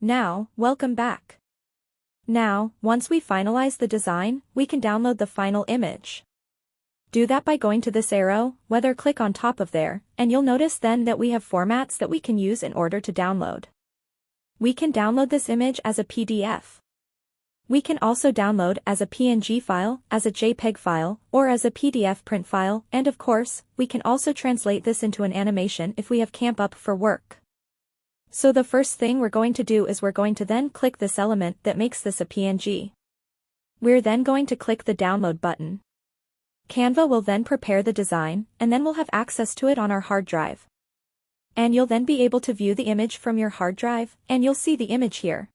Now, welcome back. Now, once we finalize the design, we can download the final image. Do that by going to this arrow, whether click on top of there, and you'll notice then that we have formats that we can use in order to download. We can download this image as a PDF. We can also download as a PNG file, as a JPEG file, or as a PDF print file, and of course, we can also translate this into an animation if we have Canva up for work. So the first thing we're going to do is we're going to then click this element that makes this a PNG. We're then going to click the download button. Canva will then prepare the design, and then we'll have access to it on our hard drive. And you'll then be able to view the image from your hard drive, and you'll see the image here.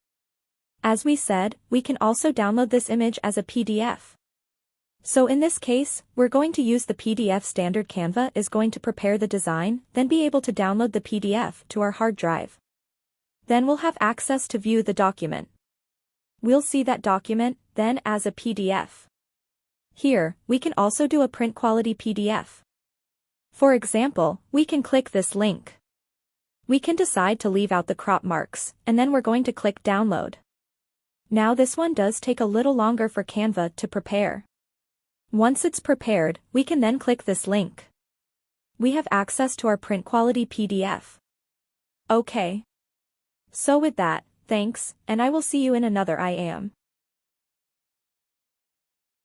As we said, we can also download this image as a PDF. So in this case, we're going to use the PDF standard. Canva is going to prepare the design, then be able to download the PDF to our hard drive. Then we'll have access to view the document. We'll see that document, then as a PDF. Here, we can also do a print quality PDF. For example, we can click this link. We can decide to leave out the crop marks, and then we're going to click download. Now this one does take a little longer for Canva to prepare. Once it's prepared, we can then click this link. We have access to our print quality PDF. Okay. So with that, thanks, and I will see you in another I am.